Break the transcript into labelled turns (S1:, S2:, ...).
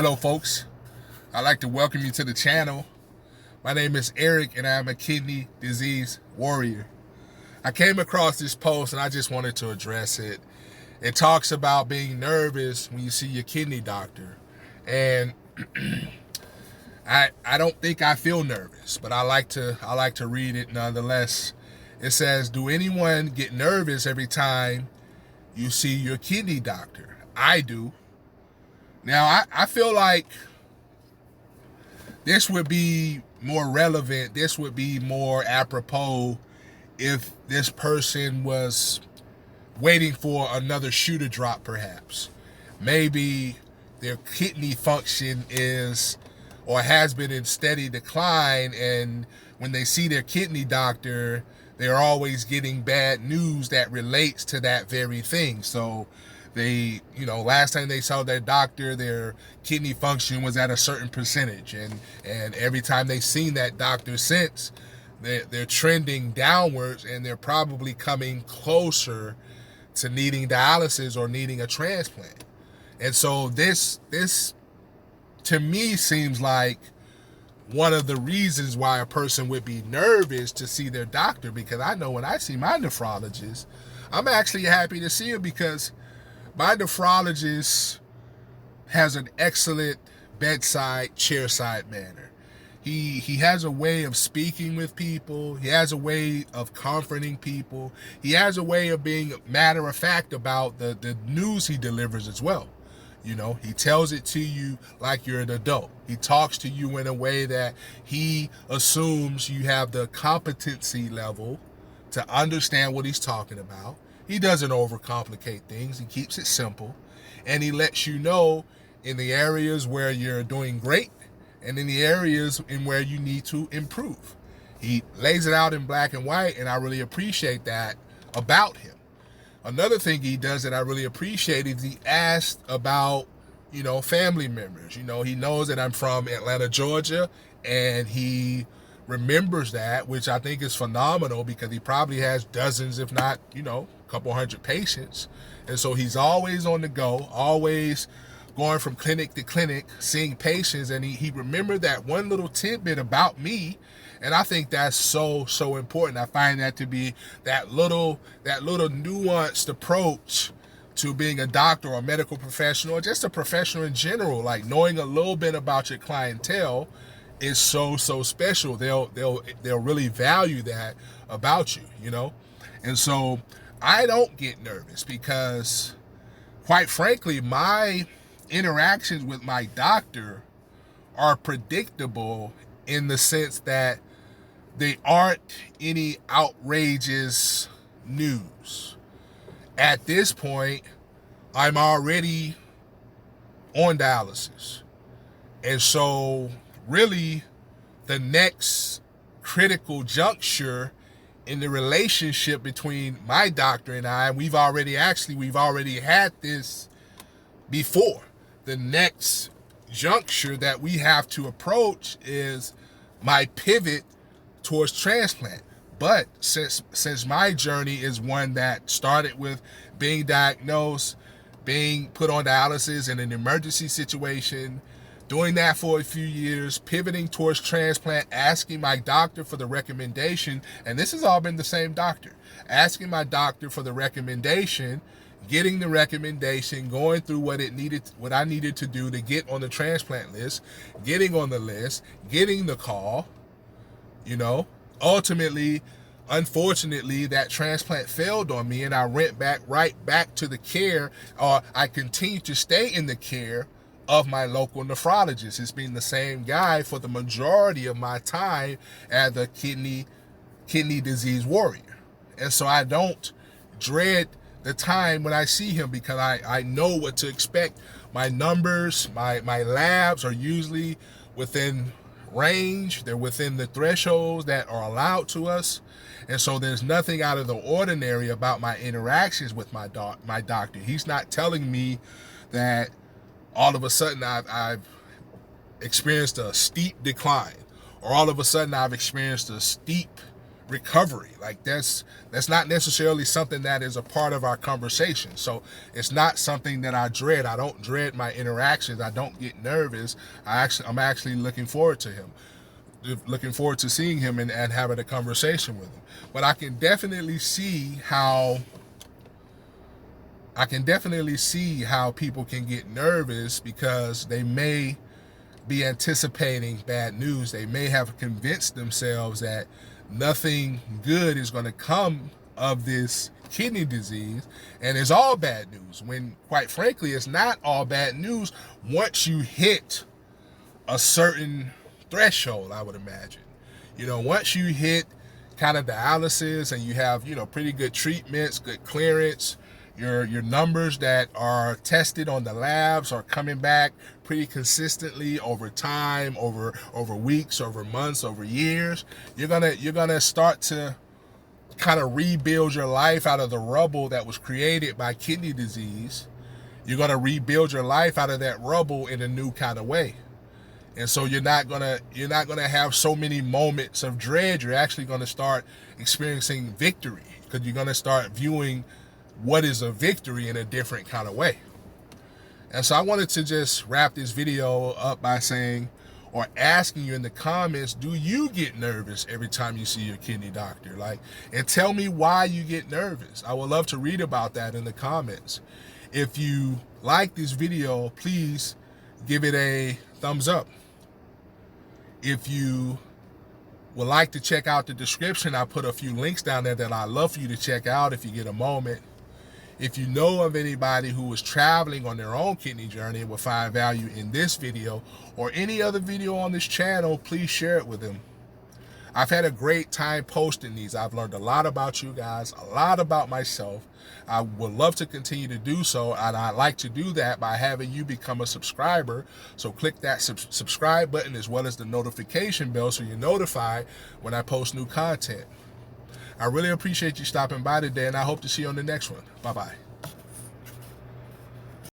S1: Hello, folks. I'd like to welcome you to the channel. My name is Eric, and I'm a kidney disease warrior. I came across this post, and I just wanted to address it. It talks about being nervous when you see your kidney doctor. And I don't think I feel nervous, but I like to read it nonetheless. It says, "Do anyone get nervous every time you see your kidney doctor?" I do. Now, I feel like this would be more relevant, this would be more apropos if this person was waiting for another shoe to drop, perhaps. Maybe their kidney function is or has been in steady decline, and when they see their kidney doctor, they're always getting bad news that relates to that very thing. So they, last time they saw their doctor, their kidney function was at a certain percentage, and every time they've seen that doctor since, they're trending downwards, and they're probably coming closer to needing dialysis or needing a transplant. And so this to me seems like one of the reasons why a person would be nervous to see their doctor, because I know when I see my nephrologist, I'm actually happy to see him because my nephrologist has an excellent bedside, chairside manner. He has a way of speaking with people. He has a way of comforting people. He has a way of being matter of fact about the news he delivers as well. He tells it to you like you're an adult. He talks to you in a way that he assumes you have the competency level to understand what he's talking about. He doesn't overcomplicate things. He keeps it simple. And he lets you know in the areas where you're doing great and in the areas in where you need to improve. He lays it out in black and white, and I really appreciate that about him. Another thing he does that I really appreciate is he asks about, family members. He knows that I'm from Atlanta, Georgia, and he remembers that, which I think is phenomenal because he probably has dozens, if not, a couple hundred patients. And so he's always on the go, always going from clinic to clinic, seeing patients, and he remembered that one little tidbit about me. And I think that's so important. I find that to be that little nuanced approach to being a doctor or a medical professional, or just a professional in general. Like knowing a little bit about your clientele is so special. They'll really value that about you, And so I don't get nervous because, quite frankly, my interactions with my doctor are predictable in the sense that they aren't any outrageous news. At this point, I'm already on dialysis. And so really the next critical juncture in the relationship between my doctor and I, we've already had this before. The next juncture that we have to approach is my pivot towards transplant. But since my journey is one that started with being diagnosed, being put on dialysis in an emergency situation, doing that for a few years, pivoting towards transplant, asking my doctor for the recommendation, and this has all been the same doctor, asking my doctor for the recommendation, getting the recommendation, going through what I needed to do to get on the transplant list, getting on the list, getting the call, ultimately, unfortunately, that transplant failed on me, and I went right back to the care, or I continued to stay in the care of my local nephrologist. It's been the same guy for the majority of my time as the kidney disease warrior. And so I don't dread the time when I see him because I know what to expect. My numbers, my labs are usually within range. They're within the thresholds that are allowed to us. And so there's nothing out of the ordinary about my interactions with my doctor. He's not telling me that all of a sudden I've experienced a steep decline, or all of a sudden I've experienced a steep recovery. Like that's not necessarily something that is a part of our conversation. So it's not something that I dread. I don't dread my interactions. I don't get nervous. I'm actually looking forward to him. Looking forward to seeing him and having a conversation with him. But I can definitely see how people can get nervous because they may be anticipating bad news. They may have convinced themselves that nothing good is going to come of this kidney disease and it's all bad news, when quite frankly it's not all bad news once you hit a certain threshold. I would imagine, once you hit kind of dialysis and you have, pretty good treatments, good clearance, your numbers that are tested on the labs are coming back pretty consistently over time, over weeks, over months, over years, you're gonna start to kind of rebuild your life out of the rubble that was created by kidney disease. You're gonna rebuild your life out of that rubble in a new kind of way. And so you're not gonna have so many moments of dread. You're actually gonna start experiencing victory, because you're gonna start viewing what is a victory in a different kind of way. And so I wanted to just wrap this video up by saying, or asking you in the comments, do you get nervous every time you see your kidney doctor? And tell me why you get nervous. I would love to read about that in the comments. If you like this video, please give it a thumbs up. If you would like to check out the description, I put a few links down there that I'd love for you to check out if you get a moment. If you know of anybody who is traveling on their own kidney journey and will find value in this video or any other video on this channel, please share it with them. I've had a great time posting these. I've learned a lot about you guys, a lot about myself. I would love to continue to do so, and I'd like to do that by having you become a subscriber. So click that subscribe button as well as the notification bell so you're notified when I post new content. I really appreciate you stopping by today, and I hope to see you on the next one. Bye-bye.